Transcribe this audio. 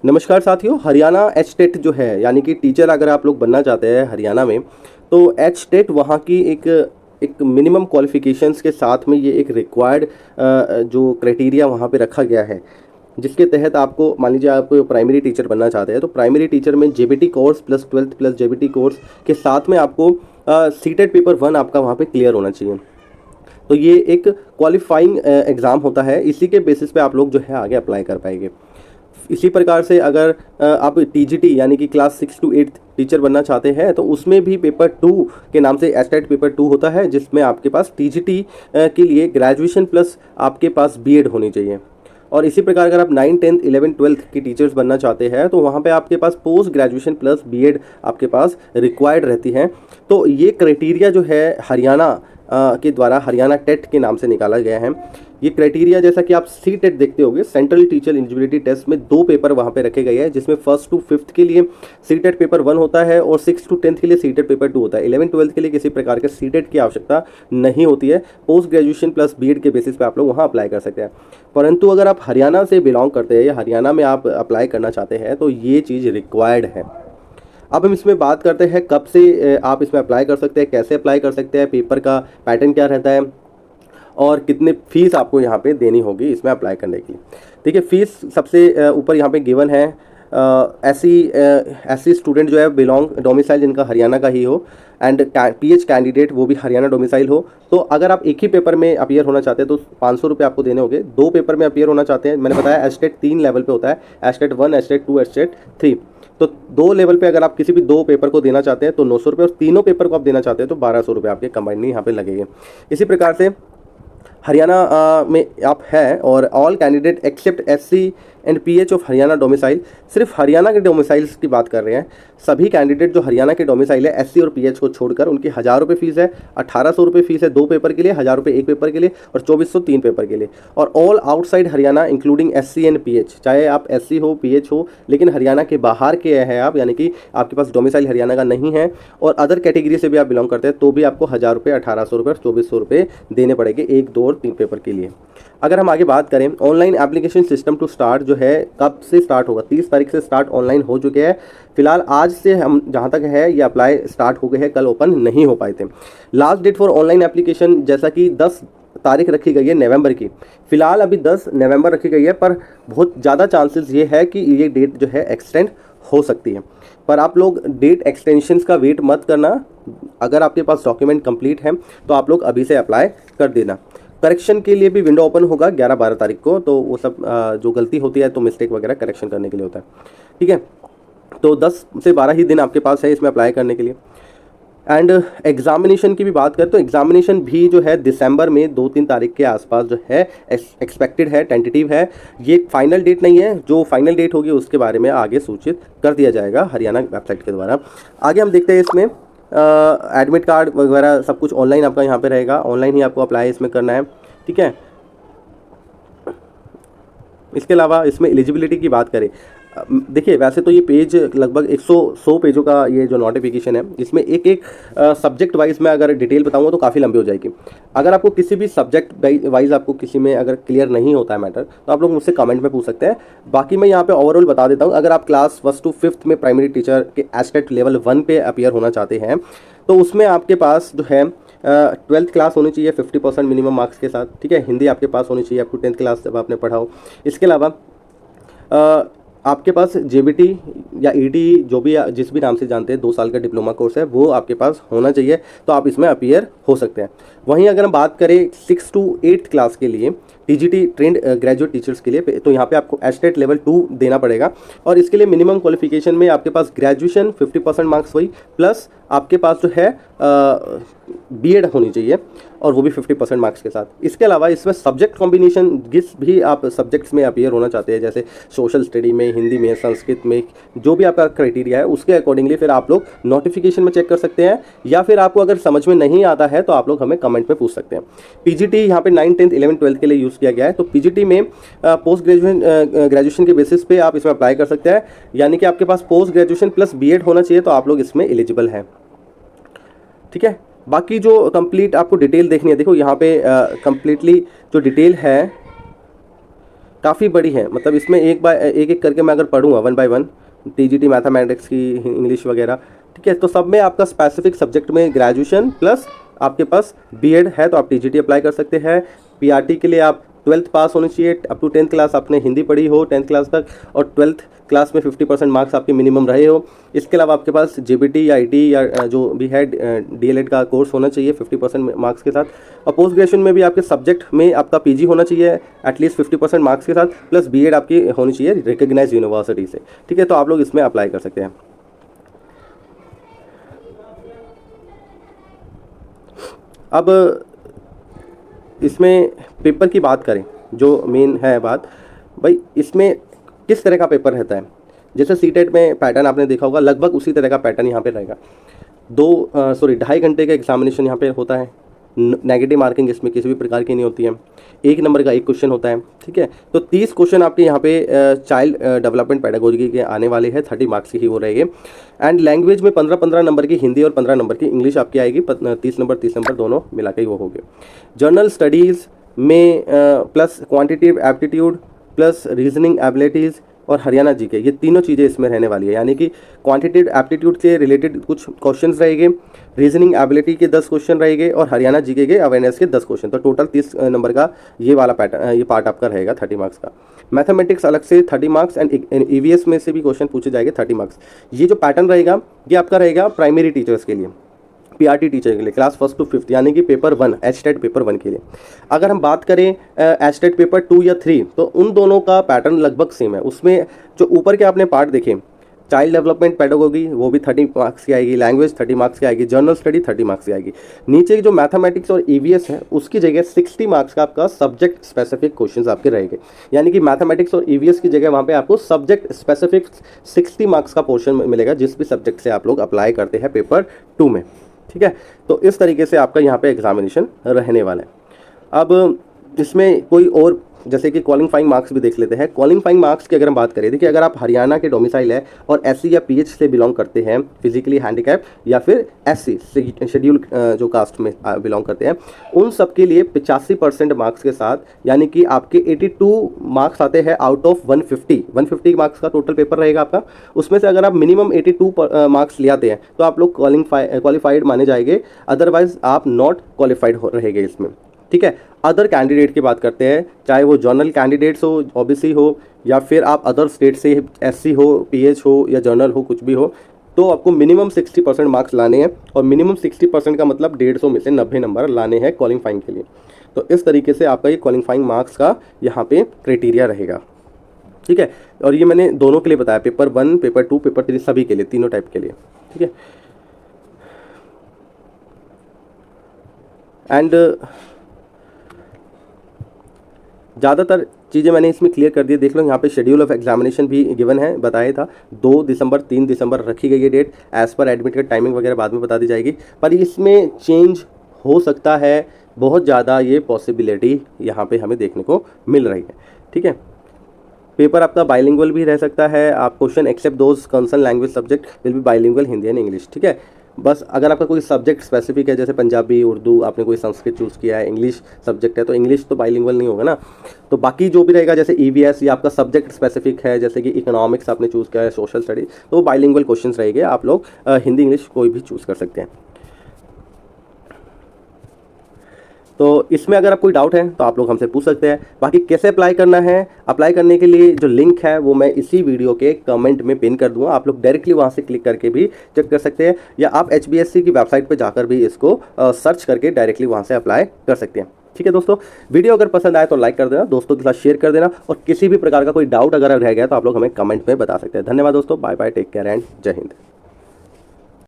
नमस्कार साथियों, हरियाणा एचटेट जो है यानी कि टीचर अगर आप लोग बनना चाहते हैं हरियाणा में, तो एचटेट वहाँ की एक मिनिमम क्वालिफिकेशंस के साथ में ये एक रिक्वायर्ड जो क्राइटेरिया वहाँ पे रखा गया है, जिसके तहत आपको मान लीजिए आप प्राइमरी टीचर बनना चाहते हैं तो प्राइमरी टीचर में JBT course plus 12th plus JBT course के साथ में आपको सीटेट पेपर 1 आपका वहाँ पे क्लियर होना चाहिए। तो ये एक क्वालिफाइंग एग्ज़ाम होता है, इसी के बेसिस पे आप लोग जो है आगे अप्लाई कर पाएंगे। इसी प्रकार से अगर आप टीजीटी यानी कि क्लास 6 to 8 टीचर बनना चाहते हैं तो उसमें भी पेपर 2 के नाम से एचटेट पेपर 2 होता है, जिसमें आपके पास टीजीटी के लिए ग्रेजुएशन प्लस आपके पास बीएड होनी चाहिए। और इसी प्रकार अगर आप 9, 10, 11, 12 की टीचर्स बनना चाहते हैं तो वहाँ पे आपके पास पोस्ट ग्रेजुएशन प्लस बीएड आपके पास रिक्वायर्ड रहती है। तो ये क्राइटेरिया जो है हरियाणा के द्वारा हरियाणा टेट के नाम से निकाला गया है। ये क्राइटेरिया जैसा कि आप सी टेट देखते होंगे, सेंट्रल टीचर एलिजिबिलिटी टेस्ट में 2 पेपर वहाँ पे रखे गए हैं, जिसमें 1st to 5th के लिए सी टेट पेपर 1 होता है और 6th to 10th के लिए सी टेट पेपर 2 होता है। 11, 12 के लिए किसी प्रकार के सी टेट की आवश्यकता नहीं होती है। पोस्ट ग्रेजुएशन प्लस बीएड के बेसिस पे आप लोग वहाँ अप्लाई कर सकते हैं। परंतु अगर आप हरियाणा से बिलोंग करते हैं या हरियाणा में आप अप्लाई करना चाहते हैं तो ये चीज़ रिक्वायर्ड है। अब हम इसमें बात करते हैं कब से आप इसमें अप्लाई कर सकते हैं, कैसे अप्लाई कर सकते हैं, पेपर का पैटर्न क्या रहता है और कितने फीस आपको यहाँ पे देनी होगी इसमें अप्लाई करने की। देखिए, फीस सबसे ऊपर यहाँ पे गिवन है। ऐसी स्टूडेंट जो है बिलोंग डोमिसाइल जिनका हरियाणा का ही हो एंड पीएच कैंडिडेट वो भी हरियाणा डोमिसाइल हो। तो अगर आप एक ही पेपर में अपीयर होना चाहते हैं तो 500 रुपये आपको देने होंगे। 2 पेपर में अपीयर होना चाहते हैं, मैंने बताया एचटेट 3 लेवल पे होता है, एचटेट 1, एचटेट 2, एचटेट 3। तो 2 लेवल पे अगर आप किसी भी 2 पेपर को देना चाहते हैं तो 900 रुपये, और तीनों पेपर को आप देना चाहते हैं तो 1200 रुपये आपके कंबाइंडली यहाँ पे लगेंगे। इसी प्रकार से हरियाणा में आप हैं और all candidate except SC and PH of Haryana domicile, सिर्फ हरियाणा के डोमिसाइल्स की बात कर रहे हैं। सभी कैंडिडेट जो हरियाणा के डोमिसाइल है एससी और पीएच को छोड़कर उनकी 1000 रुपये फीस है, 1800 रुपये फीस है 2 पेपर के लिए, 1000 रुपये 1 पेपर के लिए और 2400 3 पेपर के लिए। और all outside Haryana including SC and pH, चाहे आप एससी हो पीएच हो लेकिन हरियाणा के बाहर के हैं आप, यानी कि आपके पास डोमिसाइल हरियाणा का नहीं है और अदर कैटेगरी से भी आप बिलोंग करते हैं तो भी आपको 1000 रुपये, 1800 रुपये और 2400 रुपये देने पड़ेंगे 1, 2 और 3 पेपर के लिए। अगर हम आगे बात करें, online application system to start जो है कब से स्टार्ट होगा, 30 तारीख से स्टार्ट ऑनलाइन हो चुके हैं। फिलहाल आज से हम जहां तक है ये अप्लाई स्टार्ट हो गए हैं, कल ओपन नहीं हो पाए थे। Last date for online application जैसा कि 10 तारीख रखी गई है नवंबर की, फिलहाल अभी 10 नवंबर रखी गई है, पर बहुत ज़्यादा चांसेस ये है कि ये डेट जो है एक्सटेंड हो सकती है। पर आप लोग डेट एक्सटेंशंस का वेट मत करना। अगर आपके पास डॉक्यूमेंट कंप्लीट है तो आप लोग अभी से अप्लाई कर देना। करेक्शन के लिए भी विंडो ओपन होगा 11-12 तारीख को, तो वो सब जो गलती होती है तो मिस्टेक वगैरह करेक्शन करने के लिए होता है। ठीक है, तो 10 से 12 ही दिन आपके पास है इसमें अप्लाई करने के लिए। एंड एग्जामिनेशन की भी बात करें तो एग्जामिनेशन भी जो है दिसंबर में 2-3 तारीख के आसपास जो है एक्सपेक्टेड है, टेंटेटिव है। ये फाइनल डेट नहीं है, जो फाइनल डेट होगी उसके बारे में आगे सूचित कर दिया जाएगा हरियाणा वेबसाइट के द्वारा। आगे हम देखते हैं इसमें एडमिट कार्ड वगैरह सब कुछ ऑनलाइन आपका यहाँ पे रहेगा, ऑनलाइन ही आपको अप्लाई इसमें करना है। ठीक है, इसके अलावा इसमें एलिजिबिलिटी की बात करें, देखिए वैसे तो ये पेज लगभग 100 पेजों का ये जो नोटिफिकेशन है, इसमें एक सब्जेक्ट वाइज मैं अगर डिटेल बताऊंगा तो काफ़ी लंबी हो जाएगी। अगर आपको किसी भी सब्जेक्ट वाइज आपको किसी में अगर क्लियर नहीं होता है मैटर तो आप लोग मुझसे कमेंट में पूछ सकते हैं। बाकी मैं यहाँ पे ओवरऑल बता देता हूँ। अगर आप क्लास 1 to 5th में प्राइमरी टीचर के एचटेट लेवल 1 पे अपीयर होना चाहते हैं तो उसमें आपके पास जो है 12th क्लास होनी चाहिए 50% मिनिमम मार्क्स के साथ। ठीक है, हिंदी आपके पास होनी चाहिए आपको 10th क्लास जब आपने पढ़ा हो। इसके अलावा आपके पास जेबीटी या ईटी जो भी जिस भी नाम से जानते हैं 2 साल का डिप्लोमा कोर्स है वो आपके पास होना चाहिए, तो आप इसमें अपीयर हो सकते हैं। वहीं अगर हम बात करें 6 to 8 क्लास के लिए टीजीटी ट्रेंड ग्रेजुएट टीचर्स के लिए, तो यहाँ पे आपको एचटेट लेवल 2 देना पड़ेगा और इसके लिए मिनिमम क्वालिफिकेशन में आपके पास ग्रेजुएशन 50% मार्क्स हुई प्लस आपके पास जो है बीएड होनी चाहिए और वो भी 50% मार्क्स के साथ। इसके अलावा इसमें सब्जेक्ट कॉम्बिनेशन जिस भी आप सब्जेक्ट्स में अपीयर होना चाहते हैं, जैसे सोशल स्टडी में, हिंदी में, संस्कृत में, जो भी आपका क्राइटेरिया है उसके अकॉर्डिंगली फिर आप लोग नोटिफिकेशन में चेक कर सकते हैं, या फिर आपको अगर समझ में नहीं आता है तो आप लोग हमें कमेंट में पूछ सकते हैं। पीजीटी यहाँ पे 9, 10, 11, 12 के लिए यूज़ किया गया है, तो पीजीटी में पोस्ट ग्रेजुएशन के बेसिस पे आप इसमें अप्लाई कर सकते हैं, यानी कि आपके पास पोस्ट ग्रेजुएशन प्लस बीएड होना चाहिए तो आप लोग इसमें एलिजिबल हैं। ठीक है, बाकी जो कंप्लीट आपको डिटेल देखनी है, देखो यहाँ पे कंप्लीटली जो डिटेल है काफ़ी बड़ी है, मतलब इसमें एक एक करके मैं अगर पढ़ूंगा one by one, TGT mathematics की, इंग्लिश वगैरह, ठीक है, तो सब में आपका स्पेसिफिक सब्जेक्ट में ग्रेजुएशन प्लस आपके पास बीएड है तो आप टीजीटी अप्लाई कर सकते हैं। पीआरटी के लिए आप 12th पास होनी चाहिए, अप टू 10th क्लास आपने हिंदी पढ़ी हो 10th क्लास तक, और 12th क्लास में 50% मार्क्स आपके मिनिमम रहे हो। इसके अलावा आपके पास जेबीटी या आईटी या जो भी है डीएलएड का कोर्स होना चाहिए 50% मार्क्स के साथ। और पोस्ट ग्रेजुएशन में भी आपके सब्जेक्ट में आपका पीजी होना चाहिए एटलीस्ट 50% मार्क्स के साथ, प्लस बीएड आपकी होनी चाहिए रिकग्नाइज यूनिवर्सिटी से, ठीक है, तो आप लोग इसमें अप्लाई कर सकते हैं। अब इसमें पेपर की बात करें, जो मेन है बात भाई, इसमें किस तरह का पेपर रहता है। जैसे सीटेट में पैटर्न आपने देखा होगा, लगभग उसी तरह का पैटर्न यहाँ पे रहेगा। 2.5 घंटे का एग्जामिनेशन यहाँ पे होता है। नेगेटिव मार्किंग इसमें किसी भी प्रकार की नहीं होती है। 1 नंबर का 1 क्वेश्चन होता है, ठीक है। तो 30 क्वेश्चन आपके यहाँ पे चाइल्ड डेवलपमेंट पेडागोजी के आने वाले हैं, 30 मार्क्स की ही वो रहेंगे। एंड लैंग्वेज में 15-15 नंबर की हिंदी और 15 नंबर की इंग्लिश आपकी आएगी, 30 नंबर दोनों मिला के ही वो हो गए। जनरल स्टडीज़ में plus quantitative aptitude plus reasoning abilities और हरियाणा जीके, ये तीनों चीज़ें इसमें रहने वाली है। यानी कि क्वांटिटेटिव एप्टीट्यूड से रिलेटेड कुछ क्वेश्चंस रहेंगे, रीजनिंग एबिलिटी के 10 क्वेश्चन रहेंगे और हरियाणा जीके के अवेयरनेस के 10 क्वेश्चन। तो टोटल 30 नंबर का ये वाला पैटर्न, ये पार्ट आपका रहेगा 30 मार्क्स का। मैथमेटिक्स अलग से 30 मार्क्स एंड ईवीएस में से भी क्वेश्चन पूछे जाएंगे 30 मार्क्स। ये जो पैटर्न रहेगा ये आपका रहेगा प्राइमरी टीचर्स के लिए, पीआरटी टीचर के लिए, क्लास 1 to 5th, यानी कि पेपर 1 एचटेट पेपर 1 के लिए। अगर हम बात करें एचटेट पेपर 2 या 3, तो उन दोनों का पैटर्न लगभग सेम है। उसमें जो ऊपर के आपने पार्ट देखे, चाइल्ड डेवलपमेंट पेडागोजी वो भी 30 मार्क्स की आएगी, लैंग्वेज 30 मार्क्स की आएगी, जनरल स्टडी 30 मार्क्स की आएगी। नीचे जो मैथमेटिक्स और ईवीएस है उसकी जगह 60 मार्क्स का आपका सब्जेक्ट स्पेसिफिक क्वेश्चंस आपके रहेंगे। यानी कि मैथमेटिक्स और ईवीएस की जगह वहाँ पे आपको सब्जेक्ट स्पेसिफिक 60 मार्क्स का पोर्शन मिलेगा, जिस भी सब्जेक्ट से आप लोग अप्लाई करते हैं पेपर 2 में, ठीक है। तो इस तरीके से आपका यहाँ पे एग्जामिनेशन रहने वाला है। अब इसमें कोई और, जैसे कि क्वालिफाइंग मार्क्स भी देख लेते हैं। क्वालिफाइंग मार्क्स की अगर हम बात करें, देखिए अगर आप हरियाणा के डोमिसाइल है और एससी या पीएच से बिलोंग करते हैं, फिजिकली हैंडीकैप या फिर एससी शेड्यूल जो कास्ट में बिलोंग करते हैं, उन सब के लिए 85% मार्क्स के साथ, यानी कि आपके 82 मार्क्स आते हैं आउट ऑफ 150 मार्क्स का टोटल पेपर रहेगा आपका। उसमें से अगर आप मिनिमम 82 मार्क्स ले आते हैं तो आप लोग क्वालिफाइड माने जाएंगे, अदरवाइज आप नॉट क्वालिफाइड रहेंगे इसमें, ठीक है। अदर कैंडिडेट की बात करते हैं, चाहे वो जनरल कैंडिडेट्स हो, ओबीसी हो, या फिर आप अदर स्टेट से एससी हो, पीएच हो या जनरल हो, कुछ भी हो, तो आपको मिनिमम 60% मार्क्स लाने हैं। और मिनिमम 60% का मतलब 150 में से 90 नंबर लाने हैं क्वालिफाइंग के लिए। तो इस तरीके से आपका ये क्वालिफाइंग मार्क्स का यहाँ पे क्राइटेरिया रहेगा, ठीक है। और ये मैंने दोनों के लिए बताया, पेपर 1, पेपर 2, पेपर 3, सभी के लिए, तीनों टाइप के लिए, ठीक है। एंड ज़्यादातर चीज़ें मैंने इसमें क्लियर कर दी, देख लो यहाँ पे शेड्यूल ऑफ एग्जामिनेशन भी गिवन है, बताया था 2 दिसंबर 3 दिसंबर रखी गई है डेट। एज़ पर एडमिट का टाइमिंग वगैरह बाद में बता दी जाएगी, पर इसमें चेंज हो सकता है, बहुत ज़्यादा ये पॉसिबिलिटी यहाँ पे हमें देखने को मिल रही है, ठीक है। पेपर आपका बाइलिंगुअल भी रह सकता है, आप question except those concern language subject will be bilingual, Hindi and English, ठीक है। बस अगर आपका कोई सब्जेक्ट स्पेसिफिक है, जैसे पंजाबी, उर्दू, आपने कोई संस्कृत चूज़ किया है, इंग्लिश सब्जेक्ट है, तो इंग्लिश तो बाइलिंगुअल नहीं होगा ना। तो बाकी जो भी रहेगा, जैसे ईवीएस या आपका सब्जेक्ट स्पेसिफिक है, जैसे कि इकोनॉमिक्स आपने चूज़ किया है, सोशल स्टडी, तो वो बाइलिंगुअल क्वेश्चन रहेंगे, आप लोग हिंदी इंग्लिश कोई भी चूज़ कर सकते हैं। तो इसमें अगर आप कोई डाउट है तो आप लोग हमसे पूछ सकते हैं। बाकी कैसे अप्लाई करना है, अप्लाई करने के लिए जो लिंक है वो मैं इसी वीडियो के कमेंट में पिन कर दूंगा, आप लोग डायरेक्टली वहां से क्लिक करके भी चेक कर सकते हैं, या आप HBSC की वेबसाइट पर जाकर भी इसको सर्च करके डायरेक्टली वहां से अप्लाई कर सकते हैं, ठीक है। दोस्तों वीडियो अगर पसंद आए तो लाइक कर देना, दोस्तों के साथ शेयर कर देना, और किसी भी प्रकार का कोई डाउट अगर रह गया तो आप लोग हमें कमेंट में बता सकते हैं। धन्यवाद दोस्तों, bye bye, take care and जय हिंद।